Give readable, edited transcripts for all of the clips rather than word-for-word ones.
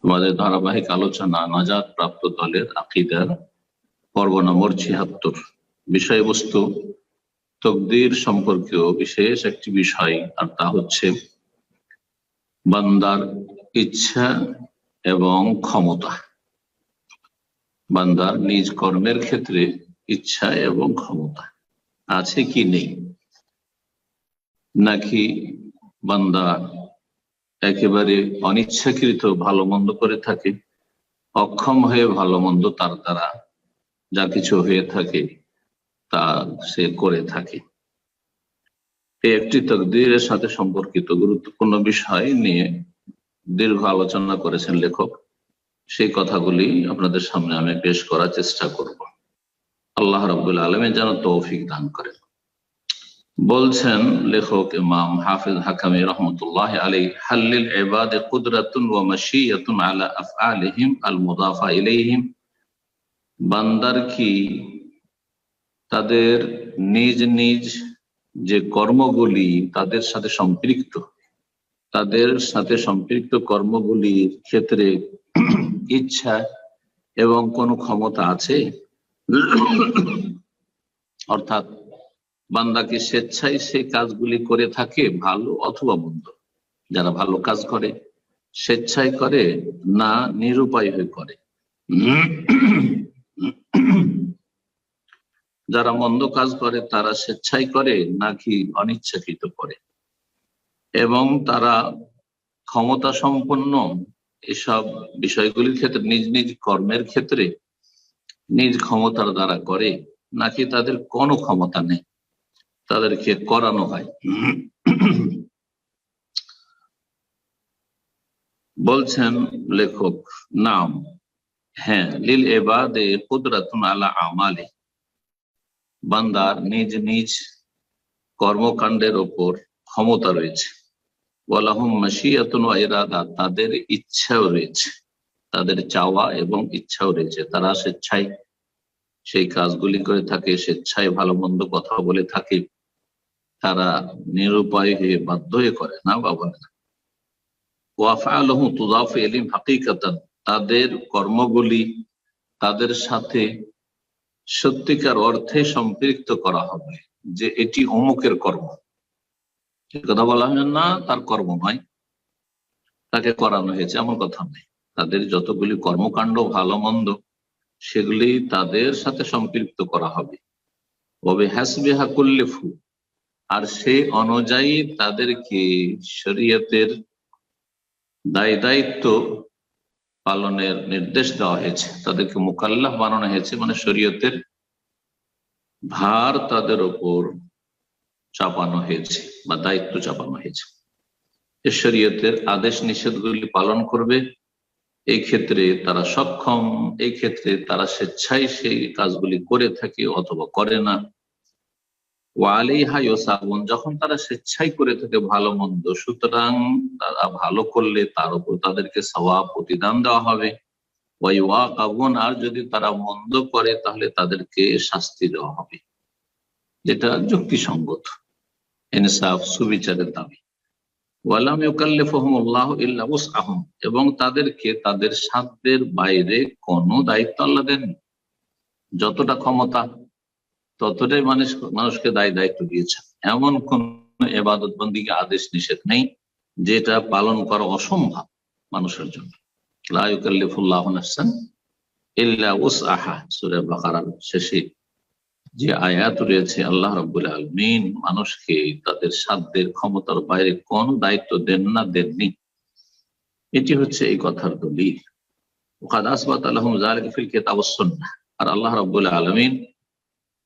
আমাদের ধারাবাহিক আলোচনা নাজাত প্রাপ্ত দলের আকীদার পর্ব নম্বর ৭৬। বিষয়বস্তু তাকদীর সম্পর্কেও বিশেষ একটি বিষয়, আর তা হচ্ছে বান্দার ইচ্ছা এবং ক্ষমতা। বান্দার নিজ কর্মের ক্ষেত্রে ইচ্ছা এবং ক্ষমতা আছে কি নেই, নাকি বান্দা একেবারে অনিচ্ছাকৃত ভালো মন্দ করে থাকে, অক্ষম হয়ে ভালো মন্দ তার দ্বারা যা কিছু হয়ে থাকে তা সে করে থাকে। এই একটি তাকদীরের সাথে সম্পর্কিত গুরুত্বপূর্ণ বিষয় নিয়ে দীর্ঘ আলোচনা করেছেন লেখক। সেই কথাগুলি আপনাদের সামনে আমি পেশ করার চেষ্টা করব। আল্লাহ রাব্বুল আলামিন যেন তৌফিক দান করেন। বলছেন লেখক ইমাম হাফিজ হাকামি রহমতুল্লাহ আলাইহি, হাল্লিল ইবাদি কুদরাতুন ওয়া মাশিয়াতুন আলা আফআলিহিম আল মুদাফা ইলাইহিম। বান্দার কি তাদের নিজ নিজ যে কর্মগুলি তাদের সাথে সম্পৃক্ত কর্মগুলির ক্ষেত্রে ইচ্ছা এবং কোন ক্ষমতা আছে? অর্থাৎ বান্দা কি স্বেচ্ছায় সেই কাজগুলি করে থাকে, ভালো অথবা মন্দ? যারা ভালো কাজ করে স্বেচ্ছায় করে না নিরুপায় হয়ে করে? যারা মন্দ কাজ করে তারা স্বেচ্ছায় করে নাকি অনিচ্ছাকৃত করে? এবং তারা ক্ষমতা সম্পন্ন এসব বিষয়গুলির ক্ষেত্রে নিজ নিজ কর্মের ক্ষেত্রে নিজ ক্ষমতার দ্বারা করে, নাকি তাদের কোনো ক্ষমতা নেই, তাদেরকে করানো হয়? বলছেন লেখক, নাম, হ্যাঁ, লিল ইবাদে কুদরাতুন আলা আমালি, বান্দার নিজ নিজ কর্মকাণ্ডের ওপর ক্ষমতা রয়েছে। ওয়ালাহুম মাশিয়াতুন ওয়া ইরাদা, তাদের ইচ্ছাও রয়েছে, তাদের চাওয়া এবং ইচ্ছাও রয়েছে। তারা স্বেচ্ছায় সেই কাজগুলি করে থাকে, স্বেচ্ছায় ভালো মন্দ কথা বলে থাকে, তারা নিরুপায় হয়ে বাধ্য হয়ে করে না বা বলে না। ওয়া আফআলুহু তুযাফু ইলাইহিম হাকীকাতান, তাদের কর্মগুলি তাদের সাথে সত্যিকার অর্থে সম্পৃক্ত করা হবে, যে এটি অমুকের কর্ম। কথা বলা হয় না তার কর্ম নয়, তাকে করানো হয়েছে, এমন কথা নেই। তাদের যতগুলি কর্মকাণ্ড ভালো মন্দ সেগুলি তাদের সাথে সম্পৃক্ত করা হবে। ওবে হাসবিহা কুল্লিফু, আর সেই অনুযায়ী তাদেরকে শরীয়তের দায় দায়িত্ব পালনের নির্দেশ দেওয়া হয়েছে, তাদেরকে মুকাল্লাফ বানানো হয়েছে, মানে শরীয়তের ভার তাদের উপর চাপানো হয়েছে বা দায়িত্ব চাপানো হয়েছে। শরীয়তের আদেশ নিষেধগুলি পালন করবে, এই ক্ষেত্রে তারা সক্ষম, এই ক্ষেত্রে তারা স্বেচ্ছায় সেই কাজগুলি করে থাকে অথবা করে না। ওয়ালাইহা ইউসাবুন, যখন তারা স্বেচ্ছায় করে থাকে ভালো মন্দ, সুতরাং তারা ভালো করলে তার উপর তাদেরকে সওয়াব প্রতিদান দেওয়া হবে। ওয়াইওয়াকাবুন, আর যদি তারা মন্দ করে তাহলে তাদেরকে শাস্তি দেওয়া হবে, যেটা যুক্তিসঙ্গত, ইনসাফ, সুবিচারের দাবি। ওয়ালাম ইউকাল্লিফুহুমুল্লাহু ইল্লা উসআহুম, এবং তাদেরকে তাদের সাধ্যের বাইরে কোনো দায়িত্ব আল্লাহ দেননি। যতটা ক্ষমতা ততটাই মানুষকে দায়িত্ব দিয়েছেন। এমন কোন ইবাদত বন্দেগী আদেশ নিষেধ নেই যেটা পালন করা অসম্ভব মানুষের জন্য। লা ইউকাল্লিফুল্লাহু নাফসান ইল্লা উসআহা, সূরা বাকারার শেষে যে আয়াত রয়েছে, আল্লাহ রাব্বুল আলামিন মানুষকে তাদের সাধ্যের ক্ষমতার বাইরে কোনো দায়িত্ব দেননি। এটি হচ্ছে এই কথার দলিল। ওয়াকাদ আসবাতা লাহুম যালিকা ফিল কিতাব ওয়াস সুন্নাহ, আর আল্লাহ রাব্বুল আলামিন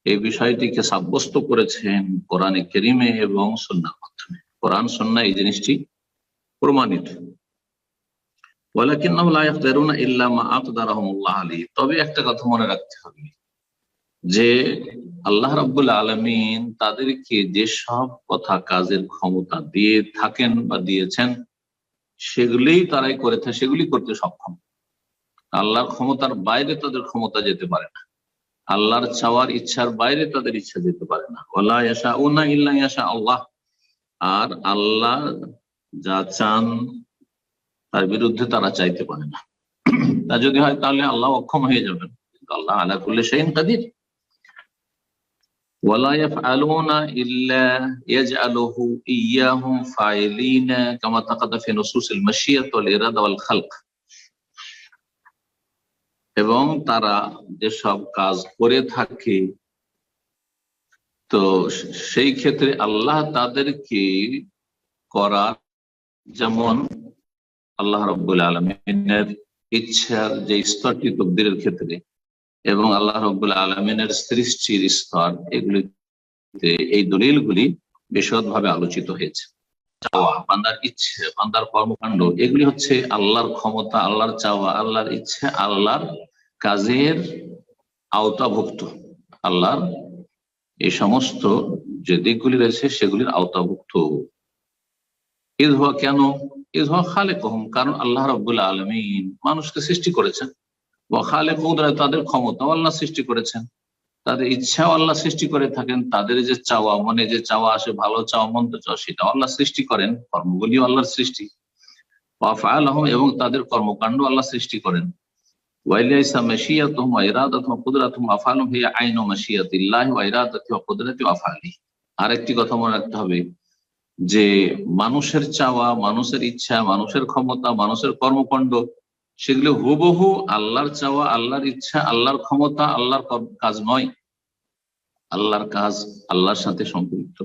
এই বিষয়টিকে সাব্যস্ত করেছেন কোরআনে কারীমে এবং সুন্নাহর মাধ্যমে। কোরআন সুন্নাহ এই জিনিসটি প্রমাণিত। ওয়ালাকিন্নাহুম লা ইয়াকদিরুনা ইল্লা মা আকদারাহুমুল্লাহ আলাইহি, তবে একটা কথা মনে রাখতে হবে যে আল্লাহ রাব্বুল আলামিন তাদেরকে যেসব কথা কাজের ক্ষমতা দিয়ে থাকেন বা দিয়েছেন সেগুলি তারাই করে থাকে, সেগুলি করতে সক্ষম। আল্লাহর ক্ষমতার বাইরে তাদের ক্ষমতা যেতে পারে না, আল্লাহর চাওয়ার ইচ্ছার বাইরে তাদের ইচ্ছা যেতে পারে না। ওয়ালা ইয়াশাউনা ইল্লা ইয়াশা আল্লাহ, আর আল্লাহ যা চান তার বিরুদ্ধে তারা চাইতে পারে না। তা যদি হয় তাহলে আল্লাহ অক্ষম হয়ে যাবেন, কিন্তু আল্লাহ আলা কুল্লি শাইইন কাদির। ওয়ালা ইয়াফআলুনা ইল্লা ইয়াজআলুহু ইয়্যাহুম ফাইলিনা কামা তাকাদ্দাম ফি নুসুসিল মাশিয়াত ওয়াল ইরাদা ওয়াল খালক। এবং তারা যেসব কাজ করে থাকে তো সেই ক্ষেত্রে আল্লাহ তাদেরকে করার, যেমন আল্লাহ রাব্বুল আলামিনের ইচ্ছার যে স্তরটি তাকদীরের ক্ষেত্রে এবং আল্লাহ রাব্বুল আলামিনের সৃষ্টির স্তর, এগুলিতে এই দলিলগুলি বিশদভাবে আলোচিত হয়েছে। চাওয়া, বান্দার ইচ্ছে, বান্দার কর্মকাণ্ড, এগুলি হচ্ছে আল্লাহর ক্ষমতা, আল্লাহর চাওয়া, আল্লাহর ইচ্ছে, আল্লাহর কাজের আওতাভুক্ত। আল্লাহর এই সমস্ত যে দিকগুলি রয়েছে সেগুলির আওতাভুক্ত। কেন? খালেকুহুম, কারণ আল্লাহ রাব্বুল আলামিন মানুষকে সৃষ্টি করেছেন। ওয়া খালেকুহু, তাদের ক্ষমতাও আল্লাহ সৃষ্টি করেছেন, তাদের ইচ্ছাও আল্লাহ সৃষ্টি করে থাকেন। তাদের যে চাওয়া, মনে যে চাওয়া আসে, ভালো চাওয়া, মন্দ চাওয়া, সেটাও আল্লাহ সৃষ্টি করেন। কর্মগুলিও আল্লাহর সৃষ্টি। ওয়া আফআলুহুম, এবং তাদের কর্মকাণ্ড আল্লাহ সৃষ্টি করেন। ওয়াইলাইসা মাশিয়াতুহুম ওয়া ইরাদাতুহুম ওয়া কুদরাতুহুম ওয়া আফআলুহুম হিয়া আইনু মাশিয়াতিল্লাহি ওয়া ইরাদাতিহি ওয়া কুদরাতিহি ওয়া আফআলিহি। আরেকটি কথা মনে রাখতে হবে যে মানুষের চাওয়া, মানুষের ইচ্ছা, মানুষের ক্ষমতা, মানুষের কর্মকাণ্ড, সেগুলো হুবহু আল্লাহর চাওয়া, আল্লাহর ইচ্ছা, আল্লাহর ক্ষমতা, আল্লাহর কাজ নয়। আল্লাহর কাজ আল্লাহর সাথে সম্পৃক্ত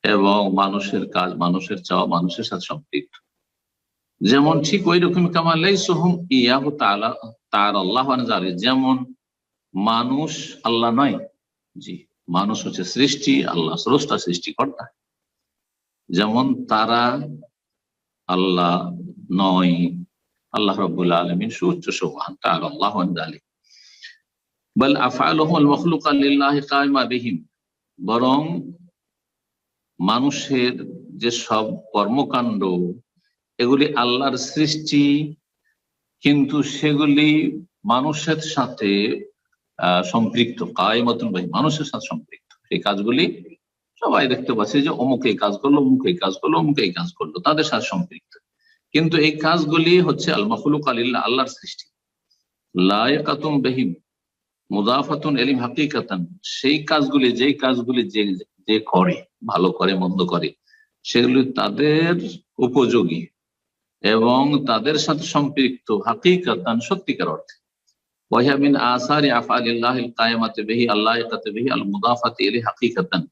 এবং মানুষের কাজ, মানুষের চাওয়া মানুষের সাথে সম্পৃক্ত। যেমন ঠিক ওই রকম কামা লাইসুহুম ইয়াহু তাআলা তাআলাল্লাহু আন যালিক, যেমন মানুষ আল্লাহ নয়। জি, মানুষ হচ্ছে সৃষ্টি, আল্লাহ স্রষ্টা, সৃষ্টিকর্তা। যেমন তারা আল্লাহ নয়, আল্লাহ রাব্বুল আলামিন সুউচ্চ সুবহান তাআলাল্লাহু আন যালিক। বাল আফআলুহুম আল মাখলুকা লিল্লাহি কায়িমা বিহিম, বরং মানুষের যে সব কর্মকাণ্ড এগুলি আল্লাহর সৃষ্টি, কিন্তু সেগুলি মানুষের সাথে সম্পৃক্ত। কায়িমাতুন বিহিম, মানুষের সাথে সম্পৃক্ত। এই কাজগুলি সবাই দেখতে পাচ্ছে যে অমুক এই কাজ করলো, অমুক এই কাজ করলো, অমুক এই কাজ করলো, তাদের সাথে সম্পৃক্ত। কিন্তু এই কাজগুলি হচ্ছে আল মাখলুকা লিল্লাহ, আল্লাহর সৃষ্টি। লায়কাতুম বিহিম মুদাফাতুন ইলাইহিম হাকিকাতান, সেই কাজগুলি, যেই কাজগুলি যে করে, ভালো করে, মন্দ করে, সেগুলি তাদের উপযোগী এবং তাদের সাথে সম্পৃক্ত হাকিকাতান, সত্যিকার অর্থে। ওয়াহিয়া মিন আসারি আফআলিল্লাহিল কায়িমাতি বিহি আল্লাহিকাতি বিহি আল মুদাফাতি ইলাইহি হাকিকাতান,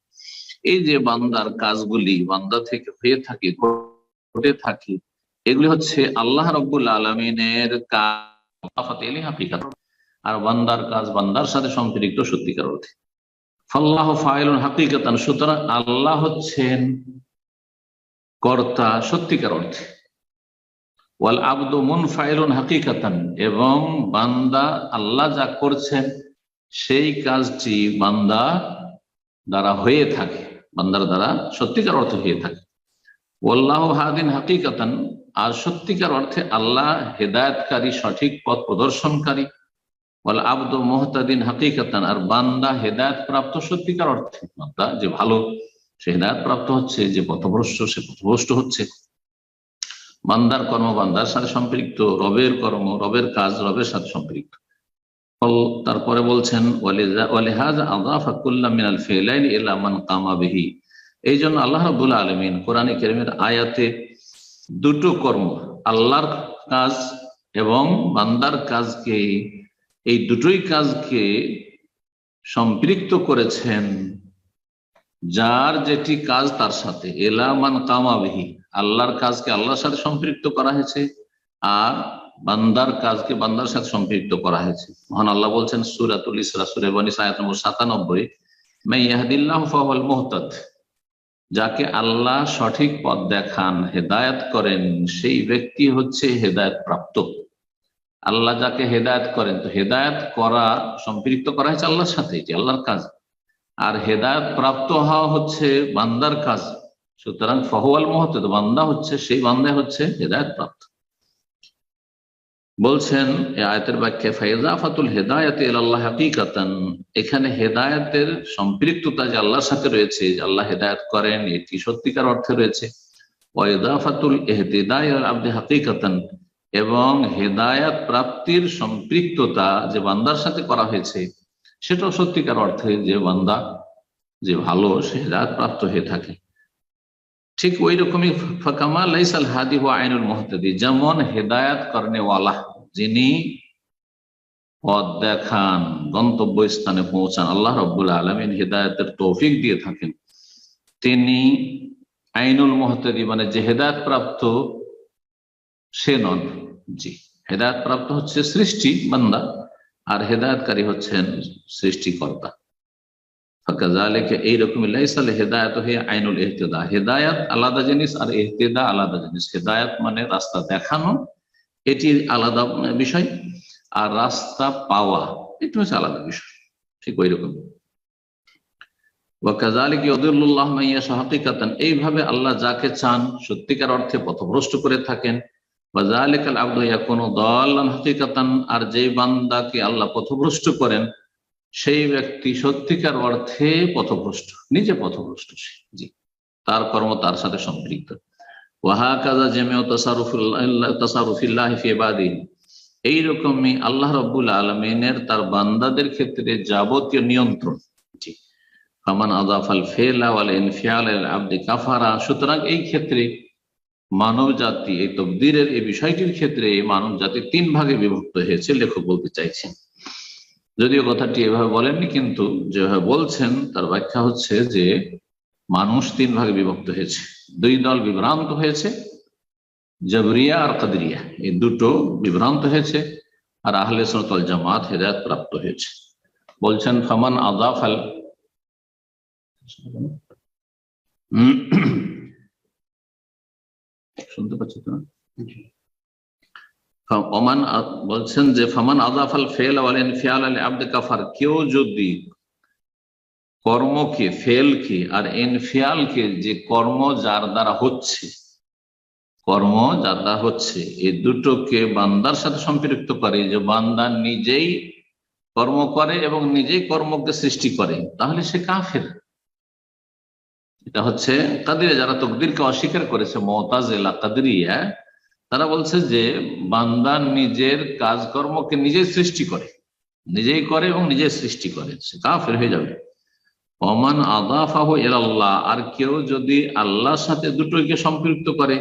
এই যে বান্দার কাজগুলি বান্দা থেকে হয়ে থাকে, ঘটে থাকে, এগুলি হচ্ছে আল্লাহ রাব্বুল আলামিনের কাজ, হাকিকাত, আর বান্দার কাজ বান্দার সাথে সম্পৃক্ত সত্যিকার অর্থে। ফাল্লাহু ফাইলুন হাকিকাতান, সুতরাং আল্লাহ হচ্ছেন কর্তা সত্যিকার অর্থে। ওয়াল আবদু মুনফাইলুন হাকিকাতান, এবং বান্দা আল্লাহ যা করছেন সেই কাজটি বান্দা দ্বারা হয়ে থাকে, বান্দার দ্বারা সত্যিকার অর্থে হয়ে থাকে। ওয়াল্লাহু হাদিন হাকিকাতান, আর সত্যিকার অর্থে আল্লাহ হেদায়েতকারী, সঠিক পথ প্রদর্শনকারী। ওয়াল আবদু মুহতাদিন হাকিকাতান, আর বান্দা হেদায়েত প্রাপ্ত সত্যিকার অর্থে। বান্দা যে ভালো, সে হেদায়েত প্রাপ্ত হচ্ছে, যে পথভ্রষ্ট সে পথভ্রষ্ট হচ্ছে। বান্দার কর্ম বান্দার সাথে সম্পৃক্ত, রবের কর্ম, রবের কাজ রবের সাথে সম্পৃক্ত। তারপরে বলছেন ওয়ালিহাযা আযাফা কুল্লা মিনাল ফিলাইনি ইলা মান কামা বিহি, এই জন্য আল্লাহ রাব্বুল আলামিন কোরআনে কারীমের আয়াতে দুটো কর্ম, আল্লাহর কাজ এবং বান্দার কাজকে, এই দুটোই কাজকে সম্পৃক্ত করেছেন যার যেটি কাজ তার সাথে। ইলা মান কামা বিহি, আল্লাহর কাজকে আল্লাহর সাথে সম্পৃক্ত করা হয়েছে, আর বান্দার কাজকে বান্দার সাথে সম্পৃক্ত করা হয়েছে। মহান আল্লাহ বলছেন সূরাতুল ইসরা, সূরা বনী ইসরা আয়াত নম্বর 97, মান ইয়াহদিল্লাহু ফাহুয়াল মুহতাদ, যাকে আল্লাহ সঠিক পথ দেখান, হেদায়েত করেন, সেই ব্যক্তি হচ্ছে হেদায়েত প্রাপ্ত। আল্লাহ যাকে হেদায়েত করেন, তো হেদায়েত করা সম্পৃক্ত করা হয়েছে আল্লাহর সাথে, এটি আল্লাহর কাজ। আর হেদায়েত প্রাপ্ত হওয়া হচ্ছে বান্দার কাজ। সুতরাং ফাহুয়াল মুহতাদ, বান্দা হচ্ছে, সেই বান্দা হচ্ছে হেদায়েত প্রাপ্ত। বলছেন এই আয়াতের ব্যাখ্যা, ফাইজাফাতুল হেদায়াতি ইলাল্লাহ হাকিকাতান, এখানে হেদায়েতের সম্পৃক্ততা যে আল্লাহর সাথে রয়েছে, যে আল্লাহ হেদায়েত করেন, এটি সত্যিকার অর্থে রয়েছে। ওয়াইদাফাতুল ইহতিদা ইলাল আবদি হাকিকাতান, এবং হেদায়াত প্রাপ্তির সম্পৃক্ততা যে বান্দার সাথে করা হয়েছে সেটাও সত্যিকার অর্থে যে বান্দা যে ভালো সে হেদায়াত প্রাপ্ত হয়ে থাকে। ঠিক ওই রকমই ফাকামা লাইসাল হাদি ওয়া আইনুল মুহতাদি, যেমন হেদায়াত করনেওয়ালা যিনি পথ দেখান, গন্তব্য স্থানে পৌঁছান, আল্লাহ রাব্বুল আলামিন হেদায়েতের তৌফিক দিয়ে থাকেন, তিনি আইনুল মুহতাদি মানে যে হেদায়েত প্রাপ্ত সে নন। জি, হেদায়েত প্রাপ্ত হচ্ছে সৃষ্টি বান্দা, আর হেদায়েতকারী হচ্ছেন সৃষ্টিকর্তা। ফাকাযালিকা এইরকমই লাইসাল হিদায়াতু হিয়া আইনুল ইহতিদা, হেদায়েত আলাদা জিনিস আর ইহতিদা আলাদা জিনিস। হেদায়েত মানে রাস্তা দেখানো, এটি আলাদা বিষয়, আর রাস্তা পাওয়া এটা হচ্ছে আলাদা বিষয়। ঠিক ওই রকম ওয়াকাযালিকা ইউদিল্লুল্লাহু মান ইয়াশা হাকিকাতান, এইভাবে আল্লাহ যাকে চান সত্যিকার অর্থে পথভ্রষ্ট করে থাকেন। ওয়াযালিকাল আবদু ইয়াকুনু দাল্লান হাকিকাতান, আর যেই বান্দাকে আল্লাহ পথভ্রষ্ট করেন সেই ব্যক্তি সত্যিকার অর্থে পথভ্রষ্ট, নিজে পথভ্রষ্ট। জি, তার কর্ম তার সাথে সম্পৃক্ত। ওয়াহাকাযা জামিউ তাসাররুফিল্লাহি ফি ইবাদিহি, এইরকমই আল্লাহ রাব্বুল আলামিনের তার বান্দাদের ক্ষেত্রে যাবতীয় নিয়ন্ত্রণ। জি, ফামান আযাফাল ফি'লা ওয়াল ইনফিয়াল আল আবদি কাফারা, সুতরাং এই ক্ষেত্রে মানব জাতি এই তাকদীরের এই বিষয়টির ক্ষেত্রে মানব জাতি তিন ভাগে বিভক্ত হয়েছে। লেখক বলতে চাইছেন, যদিও কথাটি এভাবে বলেননি, কিন্তু যেভাবে বলছেন তার ব্যাখ্যা হচ্ছে যে মানুষ তিন ভাগে বিভক্ত হয়েছে, দুই দল বিভ্রান্ত হয়েছে, জবরিয়া আর কাদরিয়া, এই দুটো বিভ্রান্ত হয়েছে, আর আহলে সুন্নাত ওয়াল জামাত হেদায়েত প্রাপ্ত হয়েছে। বলছেন ফামান আযাফাল, শুনতে পাচ্ছি তো, বলছেন যে ফামান আযাফাল ফি'লা ওয়াল ইনফিয়াল আল আবদ কাফার, কেউ যদি কর্মকে, ফেলকে আর ইনফিয়ালকে, যে কর্ম যার দ্বারা হচ্ছে, কর্ম যার দ্বারা হচ্ছে, এই দুটোকে বান্দার সাথে সম্পৃক্ত করে, যে বান্দা নিজেই কর্ম করে এবং নিজেই কর্মকে সৃষ্টি করে, তাহলে সে কাফের। এটা হচ্ছে কাদরিয়া, যারা তাকদীরকে অস্বীকার করেছে, মুতাজিলা কাদরিয়া, তারা বলছে যে বান্দা নিজের কাজকর্মকে নিজেই সৃষ্টি করে, নিজেই করে এবং নিজেই সৃষ্টি করে, সে কাফের হয়ে যাবে। ওমান আযাফাহু ইলাল্লাহ, আর কেউ যদি আল্লাহর সাথে দুটোকে সম্পৃক্ত করে,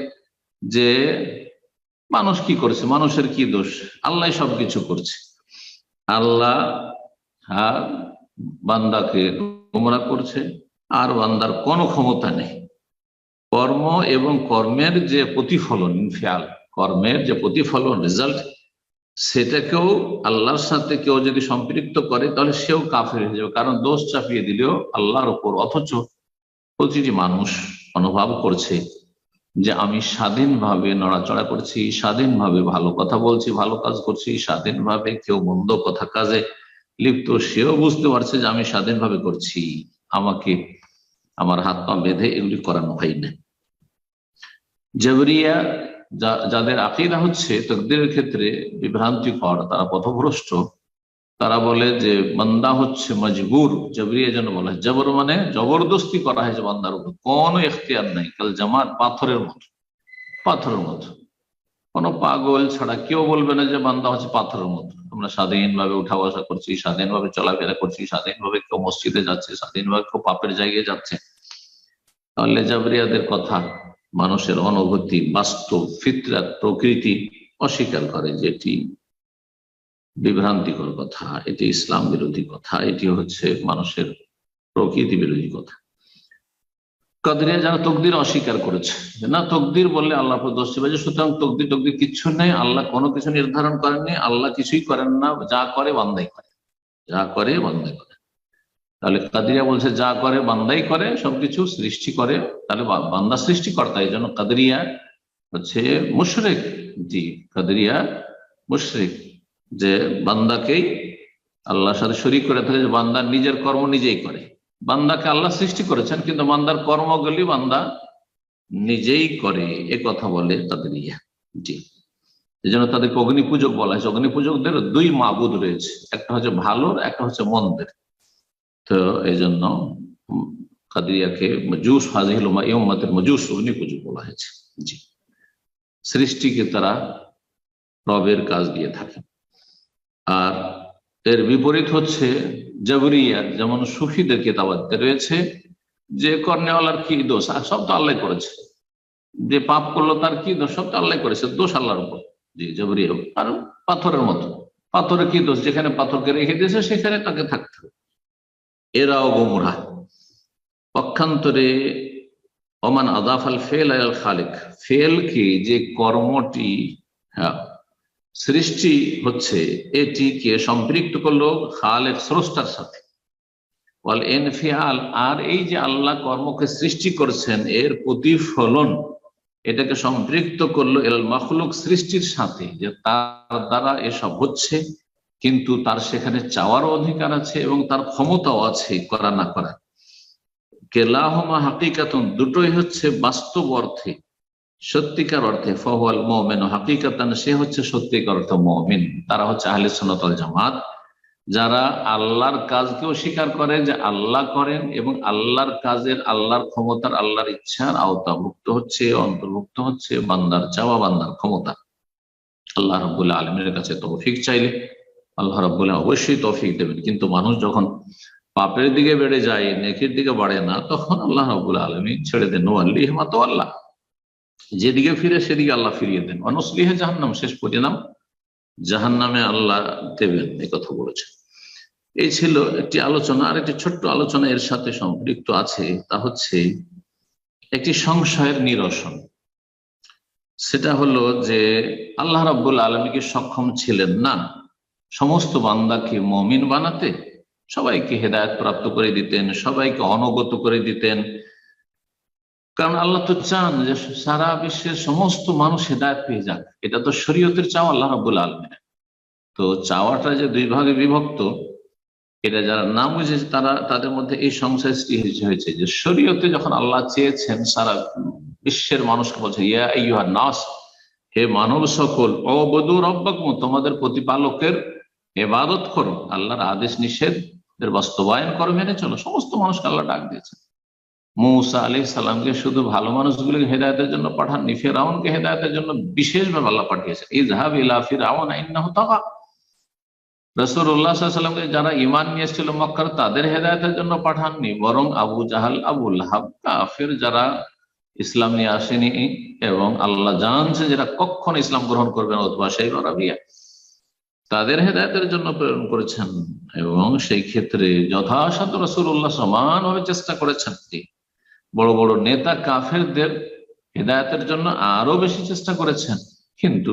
যে মানুষ কি করছে, মানুষের কি দোষ, আল্লাহ সবকিছু করছে, আল্লাহ বান্দাকে গোমরাহ করছে, আর বান্দার কোনো ক্ষমতা নেই। কর্ম এবং কর্মের যে প্রতিফলন, ইনফিয়াল, কর্মের যে প্রতিফলন, রেজাল্ট, সেটাকেও আল্লাহর সাথে কেউ যদি সম্পৃক্ত করে তাহলে সেও কাফের হয়ে যাবে, কারণ দোষ চাপিয়ে দিলেও আল্লাহর উপর। অথচ প্রতিটি মানুষ অনুভব করছে যে আমি স্বাধীনভাবে নড়াচড়া করছি, স্বাধীনভাবে ভালো কথা বলছি, ভালো কাজ করছি, স্বাধীনভাবে, কেউ মন্দ কথা কাজে লিপ্ত, সেও বুঝতে পারছে যে আমি স্বাধীনভাবে করছি, আমাকে আমার হাত পা বেঁধে এগুলি করানো হয় না। জবরিয়া, যাদের আকীদা হচ্ছে তাকদীরের ক্ষেত্রে বিভ্রান্তিকর, তারা পথভ্রষ্ট, তারা বলে যে বান্দা হচ্ছে মজবুর। জবরিয়া যেন বলা হয়, জবর মানে জবরদস্তি করা হয়েছে বান্দার উপর, কোনো এখতিয়ার নাই। কাল জামাত, পাথরের মতো, পাথরের মতো, কোনো পাগল ছাড়া কেউ বলবে না যে বান্দা হচ্ছে পাথরের মতো। আমরা স্বাধীনভাবে উঠা বসা করছি, স্বাধীনভাবে চলাফেরা করছি, স্বাধীনভাবে কেউ মসজিদে যাচ্ছে, স্বাধীনভাবে কেউ পাপের জায়গায় যাচ্ছে। তাহলে জবরিয়াদের কথা মানুষের অনুভূতি, বাস্তব ফিতরাত, প্রকৃতি অস্বীকার করে, যেটি বিভ্রান্তিকর কথা, এটি ইসলাম বিরোধী কথা, এটি হচ্ছে মানুষের প্রকৃতি বিরোধী কথা। কাদরিয়া যারা তাকদীর অস্বীকার করেছে, না তাকদীর বললে আল্লাহ দোষ দিবে, সুতরাং তাকদীর কিচ্ছু নেই, আল্লাহ কোনো কিছু নির্ধারণ করেননি, আল্লাহ কিছুই করেন না, যা করে বান্দাই করে, যা করে বান্দাই করে। তাহলে কাদরিয়া বলছে যা করে বান্দাই করে, সবকিছু সৃষ্টি করে, তাহলে বান্দা সৃষ্টিকর্তা। এই জন্য কাদরিয়া হচ্ছে মুশরিক। জি, কাদরিয়া মুশরিক, যে বান্দাকেই আল্লাহর সাথে শরীক করে থাকে, যে বান্দা নিজের কর্ম নিজেই করে। বান্দাকে আল্লাহ সৃষ্টি করেছেন, কিন্তু বান্দার কর্মগুলি বান্দা নিজেই করে, এ কথা বলে কাদরিয়া। জি, এই জন্য তাদেরকে অগ্নি পূজক বলা হয়েছে। অগ্নি পূজকদের দুই মাবুদ রয়েছে, একটা হচ্ছে ভালোর, একটা হচ্ছে মন্দের। তো এই জন্য কাদরিয়াকে মজুস, হাজিহিল উম্মাতের মজুস, অগ্নি পূজক বলা হয়েছে। জি, সৃষ্টিকে তারা রবের কাজ দিয়ে থাকে। আর এর বিপরীত হচ্ছে জবরিয়া, যেমন সুফিদের কিতাবাতে রয়েছে যে কর্নেওয়ালার কি দোষ, আর সব তো আল্লাহ করেছে, যে পাপ করলো তার কি দোষ, সব তো আল্লাহ করেছে, দোষ আল্লাহর উপর। জি, জবরিয়া। আর পাথরের মতো, পাথরের কি দোষ, যেখানে পাথরকে রেখে দিয়েছে সেখানে তাকে থাকতে হবে। এরাও গোমরা। পক্ষান্তরে ওমান আদাফাল ফেল আল খালিক, ফেল কি, যে কর্মটি, হ্যাঁ, সৃষ্টি হচ্ছে, এটিকে সম্পৃক্ত করলো খালেক স্রষ্টার সাথে। ওয়াল ইনফিআল, আর এই যে আল্লাহ কর্মকে সৃষ্টি করছেন এর প্রতিফলন, এটাকে সম্পৃক্ত করলো এল মখলুক, সৃষ্টির সাথে, যে তার দ্বারা এসব হচ্ছে, কিন্তু তার সেখানে চাওয়ারও অধিকার আছে এবং তার ক্ষমতাও আছে করা না করা। কেলাহুমা হাকিকাতুন, দুটোই হচ্ছে বাস্তব অর্থে, সত্যিকার অর্থে। ফহুয়াল মুমিন হাকিকাতান, সে হচ্ছে সত্যিকার অর্থে মুমিন। তারা হচ্ছে আহলে সুন্নাত ওয়াল জামাত, যারা আল্লাহর কাজকেও স্বীকার করে যে আল্লাহ করেন, এবং আল্লাহর কাজের, আল্লাহর ক্ষমতার, আল্লাহর ইচ্ছার আওতাভুক্ত হচ্ছে, অন্তর্ভুক্ত হচ্ছে বান্দার চাওয়া, বান্দার ক্ষমতা। আল্লাহ রাব্বুল আলামিনের কাছে তৌফিক চাইলে আল্লাহ রাব্বুল আলামিন অবশ্যই তৌফিক দেবেন। কিন্তু মানুষ যখন পাপের দিকে বেড়ে যায়, নেকির দিকে বাড়ে না, তখন আল্লাহ রাব্বুল আলামিন ছেড়ে দেন। ওয়াল্লিহি মা তাওয়াল্লা, যেদিকে ফিরে সেদিকে আল্লাহ ফিরিয়ে দেন। অনুসলিহে জাহান্নাম, শেষ পরিণাম জাহান্নামে আল্লাহ দেবেন, এই কথা বলেছেন। এই ছিল একটি আলোচনা। আর একটি ছোট্ট আলোচনা এর সাথে সম্পৃক্ত আছে, তা হচ্ছে একটি সংশয়ের নিরসন। সেটা হলো যে আল্লাহ রাব্বুল আলামিন কি সক্ষম ছিলেন না সমস্ত বান্দাকে মুমিন বানাতে, সবাইকে হেদায়েত প্রাপ্ত করে দিতেন, সবাইকে অনগত করে দিতেন? কারণ আল্লাহ তো চান যে সারা বিশ্বের সমস্ত মানুষ হেদায়েত পেয়ে যাক, এটা তো শরীয়তের চাওয়া আল্লাহ রাব্বুল আলামিনের। তো চাওয়াটা যে দুই ভাগে বিভক্ত, এটা যারা না বুঝেছে তারা, তাদের মধ্যে এই সংশয় সৃষ্টি হয়েছে যে শরীয়তে যখন আল্লাহ চেয়েছেন সারা বিশ্বের মানুষকে, বলছে ইয়া আইয়ুহান নাস, হে মানব সকল, অবদু রব্বাকুম, তোমাদের প্রতিপালকের ইবাদত করো, আল্লাহর আদেশ নিষেধ এর বাস্তবায়ন করো, মেনে চলো। সমস্ত মানুষকে আল্লাহ ডাক দিয়েছেন। মূসা আলাইহিস সালামকে শুধু ভালো মানুষগুলোকে হেদায়েতের জন্য পাঠাননি, ফিরআউনকে হেদায়েতের জন্য বিশেষভাবে আল্লাহ পাঠিয়েছেন। ইযহাব ইলা ফিরআউন ইন্নাহু তাগা, রাসূলুল্লাহ সাল্লাল্লাহু আলাইহি ওয়াসাল্লামকে যারা ঈমান নিয়ে এসেছিল মক্কার, তাদের হেদায়েতের জন্য পাঠাননি, বরং আবু জাহাল, আবু লাহাব, কাফের যারা ইসলাম নিয়ে আসেনি এবং আল্লাহ জানছে যারা কখনো ইসলাম গ্রহণ করবে না, অথবা সাইবা রাবিয়া, তাদের হেদায়েতের জন্য প্রেরণ করেছেন। এবং সেই ক্ষেত্রে যথাসাধ্য রাসূলুল্লাহ সমানভাবে চেষ্টা করেছেন। বড় বড় নেতা কাফেরদের হেদায়েতের জন্য আরো বেশি চেষ্টা করেছেন। কিন্তু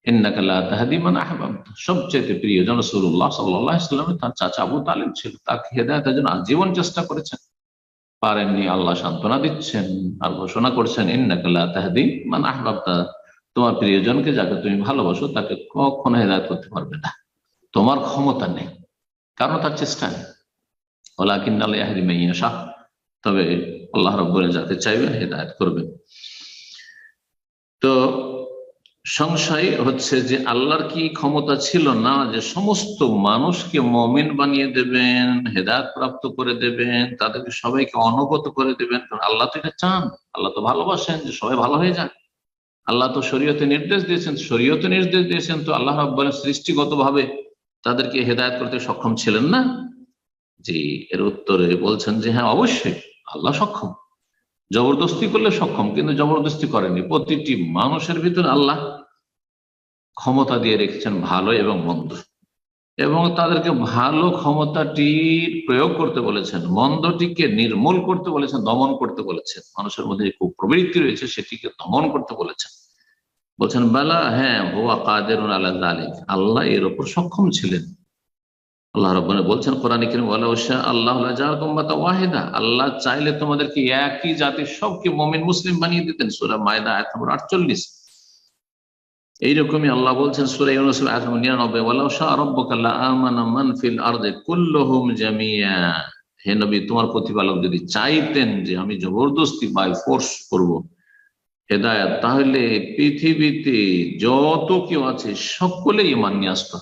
ইন্নাকা লা তাহদি মান আহবাবতা, সবচেয়ে প্রিয়জন রাসূলুল্লাহ সাল্লাল্লাহু আলাইহি ওয়াসাল্লাম, তার চাচা আবু তালিব ছিল, তাকে হেদায়েতের জন্য আজীবন চেষ্টা করেছেন, পারেননি। আল্লাহ সান্ত্বনা দিচ্ছেন আর ঘোষণা করছেন, ইন্নাকা লা তাহদি মান আহবাবতা, তোমার প্রিয়জনকে, যাকে তুমি ভালোবাসো, তাকে কখনো হেদায়েত করতে পারবে না, তোমার ক্ষমতা নেই, কারণ তার চেষ্টা নেই। ওয়ালাকিন্নাল্লাহ ইয়াহদি মান ইয়াশা, তবে আল্লাহ রাব্বুল যাকে চাইবেন হেদায়েত করবেন। তো সংশয় হচ্ছে যে আল্লাহর কি ক্ষমতা ছিল না যে সমস্ত মানুষকে মুমিন বানিয়ে দেবেন, হেদায়েত প্রাপ্ত করে দেবেন, তাদেরকে সবাইকে অনগত করে দেবেন? কারণ আল্লাহ তো এটা চান, আল্লাহ তো ভালোবাসেন যে সবাই ভালো হয়ে যাক। আল্লাহ তো শরীয়তে নির্দেশ দিয়েছেন, শরীয়তে নির্দেশ দিয়েছেন, তো আল্লাহ রাব্বুল সৃষ্টিগত ভাবে তাদেরকে হেদায়েত করতে সক্ষম ছিলেন না? জি, এর উত্তরে বলছেন যে হ্যাঁ, অবশ্যই আল্লাহ সক্ষম, জবরদস্তি করলে সক্ষম, কিন্তু জবরদস্তি করেনি। প্রতিটি মানুষের ভিতরে আল্লাহ ক্ষমতা দিয়ে রেখেছেন ভালো এবং মন্দ, এবং তাদেরকে ভালো ক্ষমতাটির প্রয়োগ করতে বলেছেন, মন্দটিকে নির্মূল করতে বলেছেন, দমন করতে বলেছেন। মানুষের মধ্যে যে কুপ্রবৃত্তি রয়েছে সেটিকে দমন করতে বলেছেন। বলছেন বালা, হ্যাঁ, হুয়া কাদিরুন আলা যালিক, আল্লাহ এর উপর সক্ষম ছিলেন। আল্লাহ রাব্বুল বলছেন কোরআনে কারীম, ওয়ালাউ শা আল্লাহু লাজাআকুম উম্মাতান ওয়াহিদা, আল্লাহ চাইলে তোমাদেরকে একই জাতির সবকে মুমিন মুসলিম বানিয়ে দিতেন। সূরা মায়দা আয়াত নম্বর 48। এইরকমই আল্লাহ বলছেন সূরা ইউনূস আয়াত নম্বর 99, ওয়ালাউ শা রাব্বুকা লা আমানা মান ফিল আরদি কুল্লুহুম জামিয়া, হে নবী, তোমার প্রতিপালক যদি চাইতেন যে আমি জবরদস্তি বাই ফোর্স করব হেদায়েত, তাহলে পৃথিবীতে যত কেউ আছে সকলেই ঈমান নিয়ে আসতো।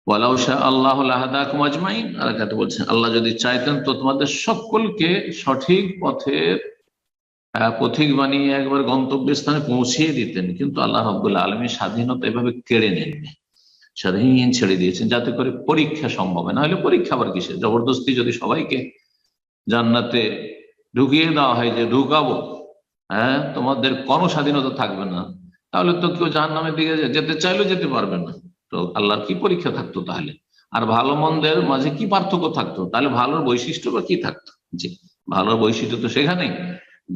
ওয়ালাউ শা আল্লাহু লাহাদাকুম আজমাইন, আর কথা বলছেন আল্লাহ যদি চাইতেন তো তোমাদের সকলকে সঠিক পথের পথিক বানিয়ে একবার গন্তব্যস্থানে পৌঁছিয়ে দিতেন, কিন্তু আল্লাহ রাব্বুল আলামিন স্বাধীনতা এভাবে কেড়ে নেননি, স্বাধীন ছেড়ে দিয়েছেন যাতে করে পরীক্ষা সম্ভব হয়। না হলে পরীক্ষা আবার কিসের, জবরদস্তি যদি সবাইকে জান্নাতে ঢুকিয়ে দেওয়া হয় যে ঢুকাবো, হ্যাঁ তোমাদের কোনো স্বাধীনতা থাকবে না, তাহলে তো কেউ জাহান্নামের দিকে যেতে চাইলেও যেতে পারবে না। তো আল্লাহর কি পরীক্ষা থাকতো তাহলে? আর ভালো মন্দের মাঝে কি পার্থক্য থাকতো তাহলে? ভালোর বৈশিষ্ট্য বা কি থাকতো? জি, ভালোর বৈশিষ্ট্য তো সেখানেই,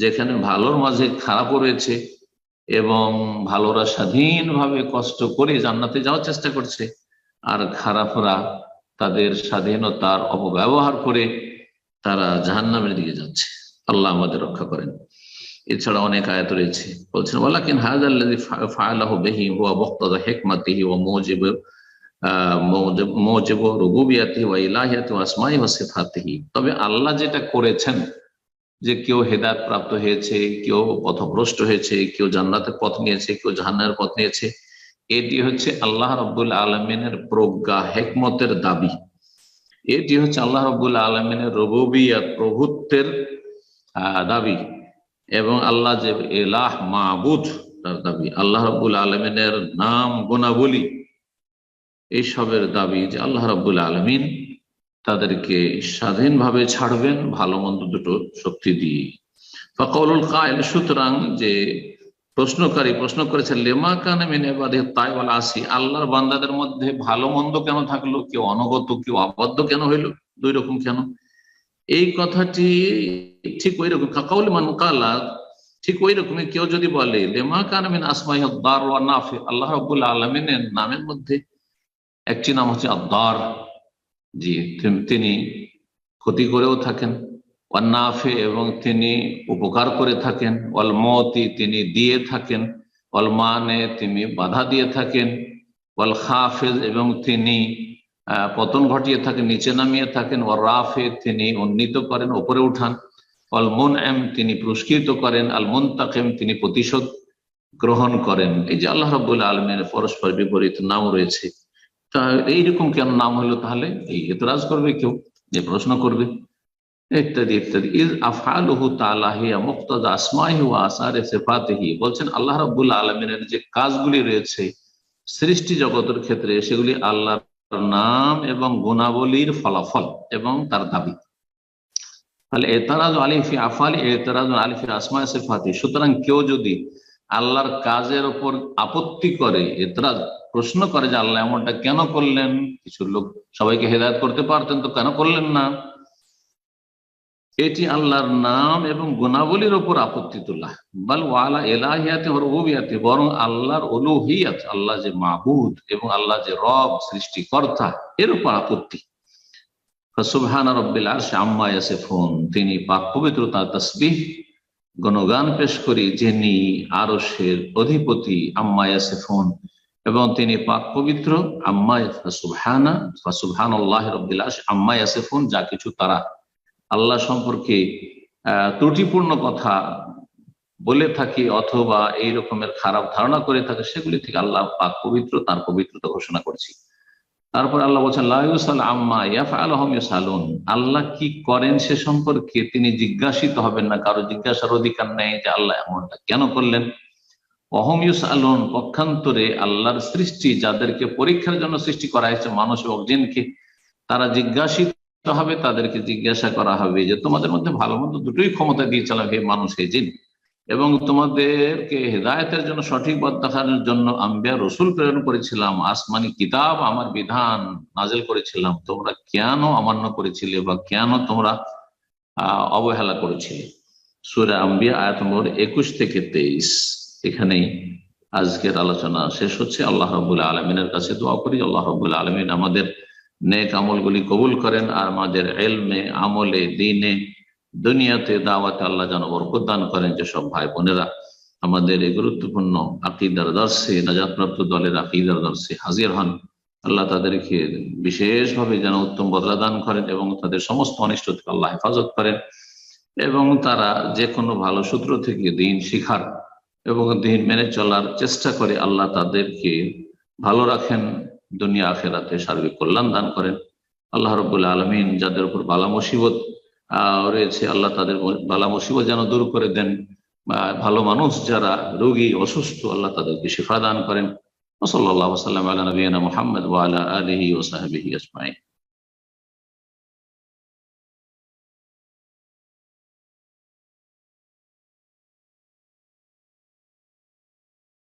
যেখানে ভালোর মাঝে খারাপও রয়েছে এবং ভালোরা স্বাধীনভাবে কষ্ট করে জান্নাতে যাওয়ার চেষ্টা করছে, আর খারাপরা তাদের স্বাধীনতার অপব্যবহার করে তারা জাহান্নামের দিকে যাচ্ছে। আল্লাহ আমাদের রক্ষা করেন। এছাড়া অনেক আয়াত রয়েছে, বলছেন ওয়ালাকিন হাযাল্লাযী ফাআলাহু বিহি হুয়া মুক্তাদা হিকমাতিহি ওয়া মুজিবু রুবুবিয়াতিহি ওয়া ইলাহিয়াতিহি ওয়া আসমাইহি ওয়া সিফাতিহি। তবে আল্লাহ যেটা করেছেন, যে কেউ হেদায়েত প্রাপ্ত হয়েছে, কেউ পথভ্রষ্ট হয়েছে, কেউ জান্নাতের পথ নিয়েছে, কেউ জাহান্নামের পথ নিয়েছে, এটি হচ্ছে আল্লাহ রাব্বুল আলামিনের প্রজ্ঞা, হিকমতের দাবি। এটি হচ্ছে আল্লাহ রাব্বুল আলামিনের রুবুবিয়ত, প্রভুত্বের দাবি, এবং আল্লাহ যে ইলাহ, মাবুদ, তার দাবি। আল্লাহ রাব্বুল আলামিনের নাম গুণাবলী এইসবের দাবি যে আল্লাহ রাব্বুল আলামিন তাদেরকে স্বাধীনভাবে ছাড়বেন ভালো মন্দ দুটো শক্তি দিয়ে। ফাকাউলুল কাইল, সুতরাং যে প্রশ্নকারী প্রশ্ন করেছেন, লেমা কানা মিন ইবাদিহি তাই ওয়াল আসি, আল্লাহর বান্দাদের মধ্যে ভালো মন্দ কেন থাকলো, কেউ অনগত কেউ অবাধ্য কেন হইলো, দুই রকম কেন? এই কথাটি ঠিক ওই রকম কাকাউল মান কালা, ঠিক ওই রকমই কেউ যদি বলে লেমা কানা মিন আসমাইহি দার ওয়া নাফি, আল্লাহ রাব্বুল আলামিনের নামের মধ্যে একটি নাম হচ্ছে আদ-দার, জি তিনি ক্ষতি করেও থাকেন, ওয়ান নাফি এবং তিনি উপকার করে থাকেন, ওয়াল মতি তিনি দিয়ে থাকেন, ওয়াল মানে তিনি বাধা দিয়ে থাকেন, ওয়াল খাফিজ এবং তিনি পতন ঘটিয়ে থাকেন, নিচে নামিয়ে থাকেন, ওয়াল রাফি তিনি উন্নীত করেন, উপরে উঠান, ওয়াল মুনআম তিনি পুরস্কৃত করেন, আল মুনতাকিম তিনি প্রতিশোধ গ্রহণ করেন। এই যে আল্লাহ রাব্বুল আলামিনের পরস্পর বিপরীত নাম রয়েছে, তা এইরকম কেন নাম হলো? তাহলে এই এতরাজ করবে কেউ, যে প্রশ্ন করবে, ইত্যাদি ইত্যাদি। ইজ আফআলুহু তাআলা হিয়া মুক্তাদা আসমাইহি ওয়া আসারি সিফাতিহি, বলছেন আল্লাহ রাব্বুল আলামিনের যে কাজগুলি রয়েছে সৃষ্টি জগতের ক্ষেত্রে, সেগুলি আল্লাহর নাম এবং গুণাবলীর ফলাফল এবং তার দাবি। তাহলে এতারাজ আলিফি আফআলি এতারাজ আলিফি আসমাই সিফাতি, সুতরাং কেউ যদি আল্লাহর কাজের উপর আপত্তি করে, এতরাজ প্রশ্ন করে যে আল্লাহ এমনটা কেন করলেন, কিছু লোক সবাইকে হেদায়েত করতে পারতেন তো কেন করলেন না, এটি আল্লাহর নাম এবং গুণাবলীর উপর আপত্তি তোলা। বল ওয়ালা ইলাহিয়াতি ওয়া রুবুবিয়াতি, বরং আল্লাহর উলুহিয়াত, আল্লাহ যে মাবুদ এবং আল্লাহ যে রব সৃষ্টিকর্তা, এর উপর আপত্তি। সুবহান রাব্বিল আরশি আম্মা ইয়াসিফুন, তিনি পাক পবিত্র, তার তাসবিহ গুণগান পেশ করি যিনি আরশের অধিপতি, আম্মা ইয়াসিফুন, এবং তিনি পাক পবিত্র, আম্মা সুবহানা সুবহানাল্লাহি রাব্বিল আরশি আম্মা ইয়াসিফুন, যা কিছু তারা আল্লাহ সম্পর্কে ত্রুটিপূর্ণ কথা বলে থাকে অথবা এই রকমের খারাপ ধারণা করে থাকে, সেগুলি থেকে আল্লাহ পাক পবিত্র, তার পবিত্রতা ঘোষণা করছি। তারপর আল্লাহ বলছেন লা ইউসাল আম্মা ইয়াফআলু হুম ইউসালুন, আল্লাহ কি করেন সে সম্পর্কে তিনি জিজ্ঞাসিত হবেন না, কারো জিজ্ঞাসার অধিকার নেই যে আল্লাহ এমনটা কেন করলেন। ওয়াহুম ইউসালুন, পক্ষান্তরে আল্লাহর সৃষ্টি যাদেরকে পরীক্ষার জন্য সৃষ্টি করা হয়েছে, মানুষ এবং জিনকে, তারা জিজ্ঞাসিত হবে, তাদেরকে জিজ্ঞাসা করা হবে যে তোমাদের মধ্যে ভালো মন্দ দুটোই ক্ষমতা দিয়েছিলাম হে মানুষ হে জিন, এবং তোমাদেরকে হেদায়েতের জন্য, সঠিক পথ দেখানোর জন্য আম্বিয়া রসুল প্রেরণ করেছিলাম, আসমানি কিতাব আমার বিধান নাজিল করেছিলাম, তোমরা কেন অমান্য করেছিলে বা কেন তোমরা অবহেলা করেছিলে। সূরা আম্বিয়া আয়াত নম্বর 21 থেকে 23। এখানেই আজকের আলোচনা শেষ হচ্ছে। আল্লাহ রাব্বুল আলামিনের কাছে দোয়া করি আল্লাহ রাব্বুল আলামিন আমাদের নেক আমলগুলি কবুল করেন, আর আমাদের ইলমে, আমলে, দ্বীনে, দুনিয়াতে, দাওয়াতে আল্লাহ যেন বরকত দান করেন। যেসব ভাই বোনেরা আমাদের এই গুরুত্বপূর্ণ আকীদার দর্শে, নাজাতপ্রাপ্ত দলের আকীদার দর্শে হাজির হন, আল্লাহ তাদেরকে বিশেষভাবে যেন উত্তম বদলা দান করেন এবং তাদের সমস্ত অনিষ্ট থেকে আল্লাহ হেফাজত করেন, এবং তারা যে কোনো ভালো সূত্র থেকে দ্বীন শিখার এবং দ্বীন মেনে চলার চেষ্টা করে, আল্লাহ তাদেরকে ভালো রাখেন, দুনিয়া আখেরাতে সার্বিক কল্যাণ দান করেন। আল্লাহ রাব্বুল আলামিন যাদের উপর বালা মুসিবত রয়েছে, আল্লাহ তাদের বালা মুসিবত যেন দূর করে দেন, ভালো মানুষ যারা রোগী অসুস্থ, আল্লাহ তাদেরকে শিফা দান করেন। সাল্লাল্লাহু আলা নবিয়িনা মুহাম্মদ ওয়া আলা আলিহি ওয়া সাহবিহি আজমাইন।